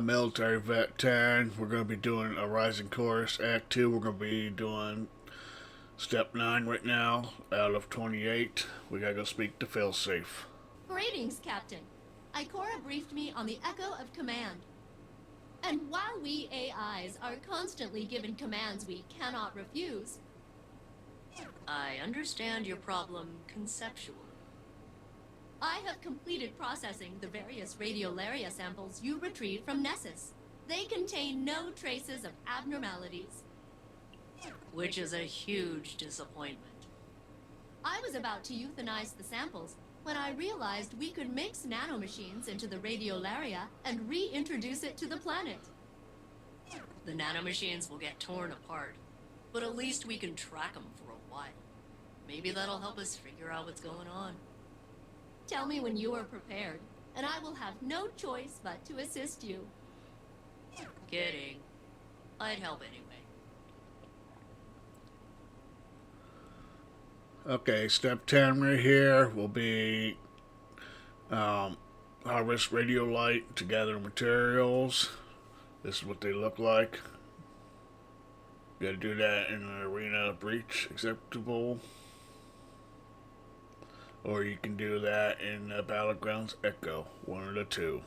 Military Vet 10. We're going to be doing a Rising Chorus Act 2. We're going to be doing Step 9 right now out of 28. We got to go speak to Failsafe. Greetings, Captain. Ikora briefed me on the echo of command. And while we AIs are constantly given commands we cannot refuse, I understand your problem conceptually. I have completed processing the various radiolaria samples you retrieved from Nessus. They contain no traces of abnormalities. Which is a huge disappointment. I was about to euthanize the samples when I realized we could mix nanomachines into the radiolaria and reintroduce it to the planet. The nanomachines will get torn apart, but at least we can track them for a while. Maybe that'll help us figure out what's going on. Tell me when you are prepared, and I will have no choice but to assist you. Kidding. I'd help anyway. Okay, step 10 right here will be harvest radiolite to gather materials. This is what they look like. You gotta do that in an arena breach acceptable. Or you can do that in the Battlegrounds Echo, one of the two.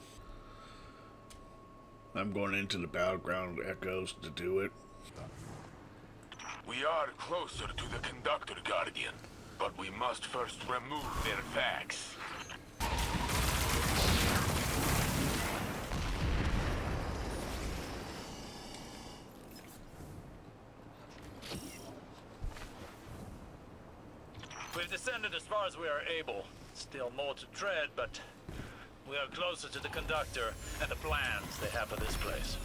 I'm going into the Battleground Echoes to do it. We are closer to the Conductor Guardian, but we must first remove their facts. We've descended as far as we are able. Still more to tread, but we are closer to the Conductor and the plans they have for this place.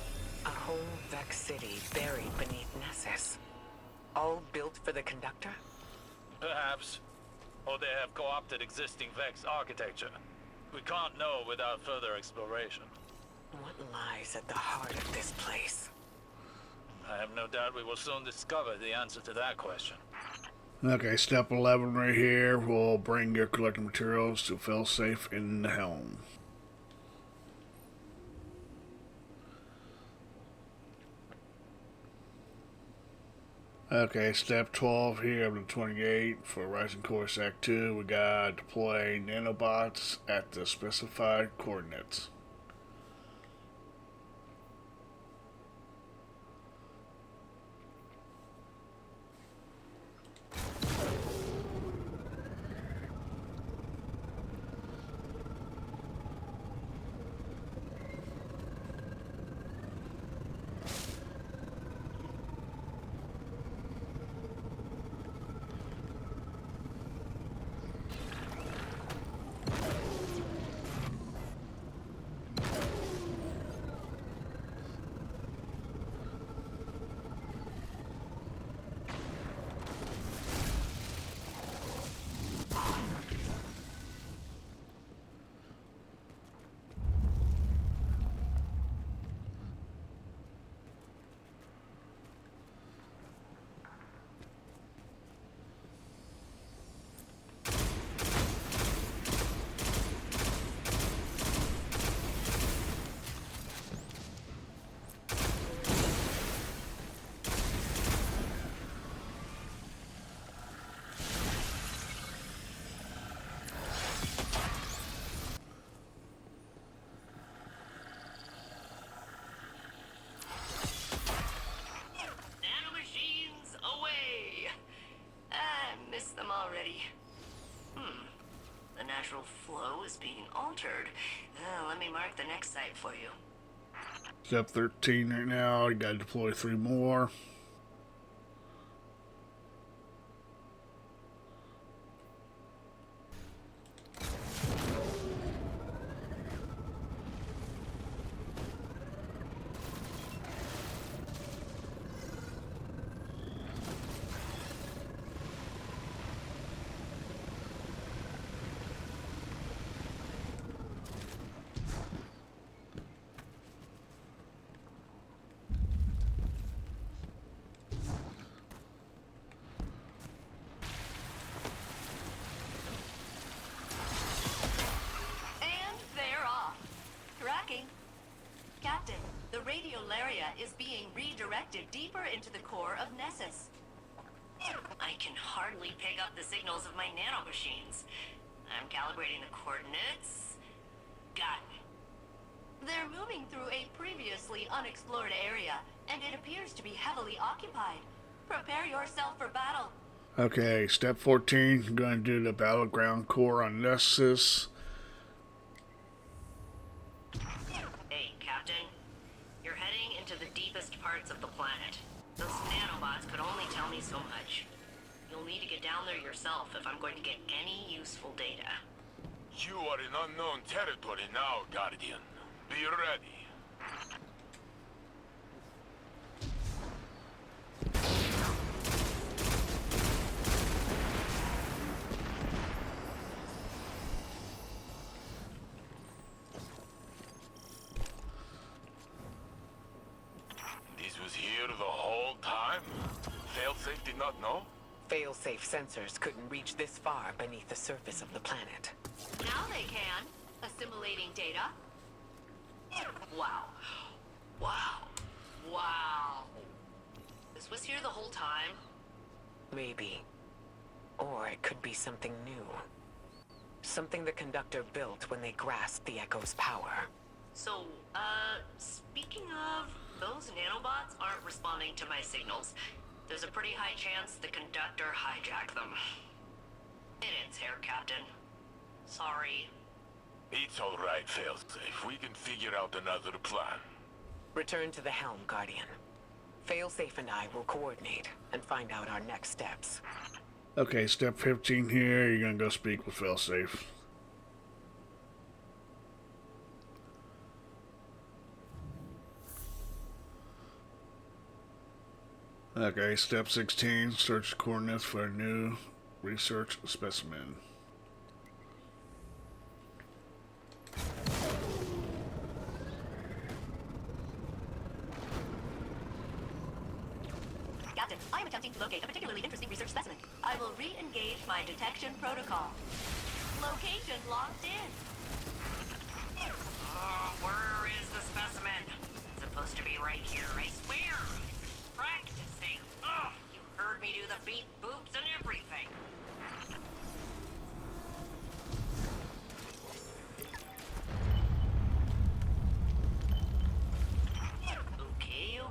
A whole Vex city buried beneath Nessus. All built for the Conductor? Perhaps. Or they have co-opted existing Vex architecture. We can't know without further exploration. What lies at the heart of this place? I have no doubt we will soon discover the answer to that question. Okay, step 11 right here will bring your collected materials to Failsafe in the Helm. Okay, step 12 here of the 28 for Rising Course Act 2. We gotta deploy nanobots at the specified coordinates. Already. The natural flow is being altered. Let me mark the next site for you. Step 13 right now, you gotta deploy 3 more. is being redirected deeper into the core of Nessus. I can hardly pick up the signals of my nanomachines. I'm calibrating the coordinates. Got it. They're moving through a previously unexplored area, and it appears to be heavily occupied. Prepare yourself for battle. Okay, step 14, going to do the battleground core on Nessus. Hey, Captain. You're heading into the deepest parts of the planet. Those nanobots could only tell me so much. You'll need to get down there yourself if I'm going to get any useful data. You are in unknown territory now, Guardian. Be ready. This was here the whole time? Failsafe did not know? Failsafe sensors couldn't reach this far beneath the surface of the planet. Now they can. Assimilating data. Wow. Wow. Wow. This was here the whole time? Maybe. Or it could be something new. Something the conductor built when they grasped the Echo's power. So, speaking of, those nanobots aren't responding to my signals. There's a pretty high chance the conductor hijacked them. It ends here, Captain. Sorry. It's alright, Failsafe. We can figure out another plan. Return to the Helm, Guardian. Failsafe and I will coordinate and find out our next steps. Okay, step 15 here, you're going to go speak with Failsafe. Okay, step 16, search coordinates for a new research specimen. Captain, I am attempting to locate a particularly interesting research specimen. I will re-engage my detection protocol. Location locked in. Where is the specimen? It's supposed to be right here, I swear. Practicing. You heard me do the beat boops and everything.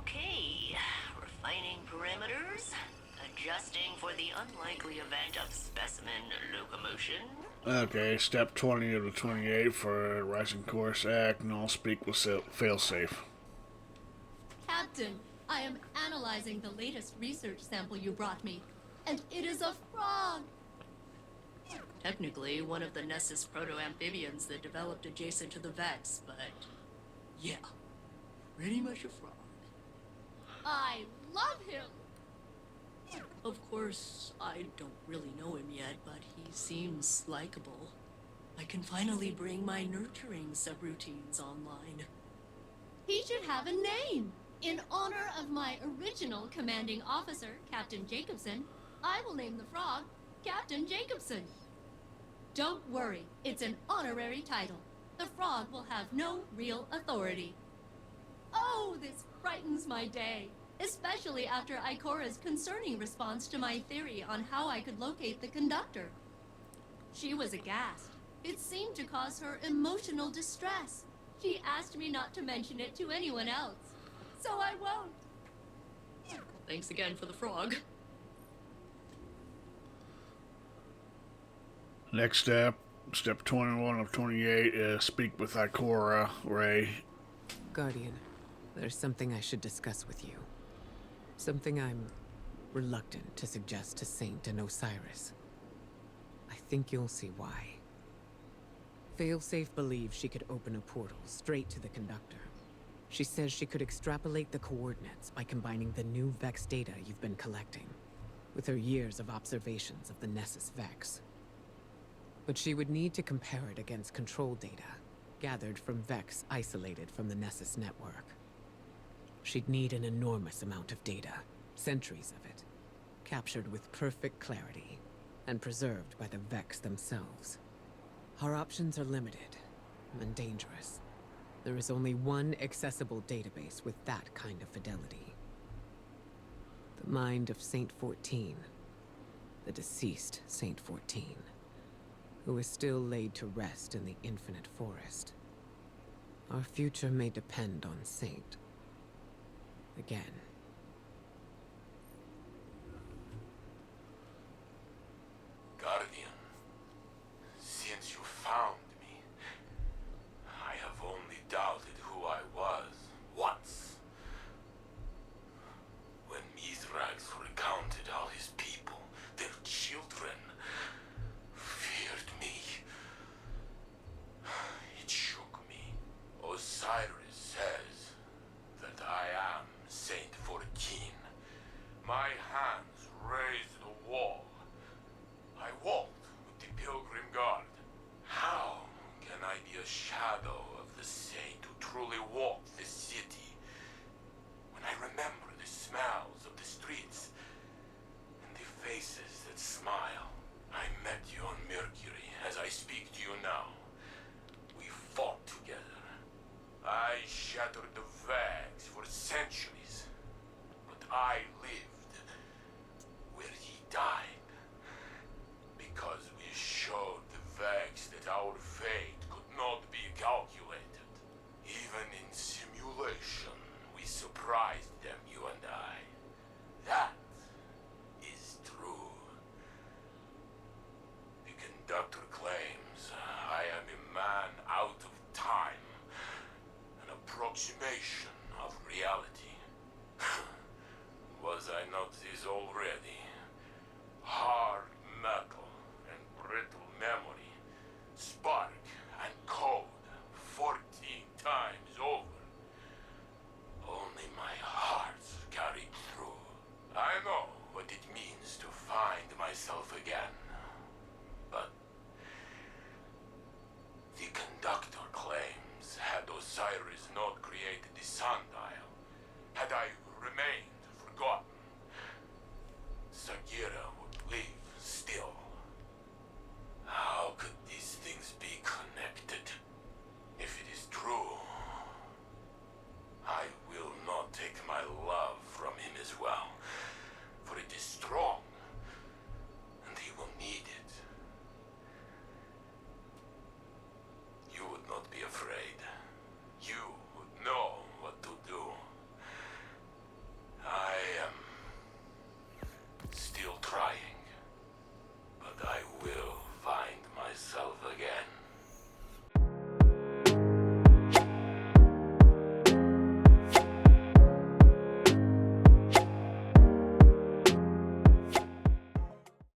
Okay. Refining parameters. Adjusting for the unlikely event of specimen locomotion. Okay, step 20 of the 28 for Rising Course Act, and I'll speak with Failsafe. Captain, I am analyzing the latest research sample you brought me, and it is a frog! Technically, one of the Nessus proto-amphibians that developed adjacent to the Vex, but yeah, pretty much a frog. I love him! Of course, I don't really know him yet, but he seems likable. I can finally bring my nurturing subroutines online. He should have a name! In honor of my original commanding officer, Captain Jacobson, I will name the frog Captain Jacobson. Don't worry, it's an honorary title. The frog will have no real authority. Oh, this brightens my day, especially after Ikora's concerning response to my theory on how I could locate the conductor. She was aghast. It seemed to cause her emotional distress. She asked me not to mention it to anyone else. So I won't. Thanks again for the frog. Next step, step 21 of 28, is speak with Ikora, Ray. Guardian, there's something I should discuss with you. Something I'm reluctant to suggest to Saint and Osiris. I think you'll see why. Failsafe believes she could open a portal straight to the conductor. She says she could extrapolate the coordinates by combining the new Vex data you've been collecting with her years of observations of the Nessus Vex. But she would need to compare it against control data gathered from Vex isolated from the Nessus network. She'd need an enormous amount of data, centuries of it, captured with perfect clarity and preserved by the Vex themselves. Our options are limited and dangerous. There is only one accessible database with that kind of fidelity. The mind of Saint 14, the deceased Saint 14, who is still laid to rest in the infinite forest. Our future may depend on Saint. Again. Guardian, since you found me, I have only doubted who I was once. When Mithrax recounted how his people, their children, feared me, it shook me. Osiris says that I am Saint 14. My hands raised the wall. I walked with the Pilgrim Guard. How can I be a shadow of the saint who truly walked the city? When I remember the smells of the streets and the faces that smile. I met you on Mercury as I speak to you now. We fought together. I shattered the Vags for centuries, but I lived where he died. Because we showed the Vags that our fate could not be calculated. Even in simulation, we surprised them, you and I. That is true. The conductor claims I am a man out of time, an approximation of reality. Was I not this already? Hard metal and brittle memory, spark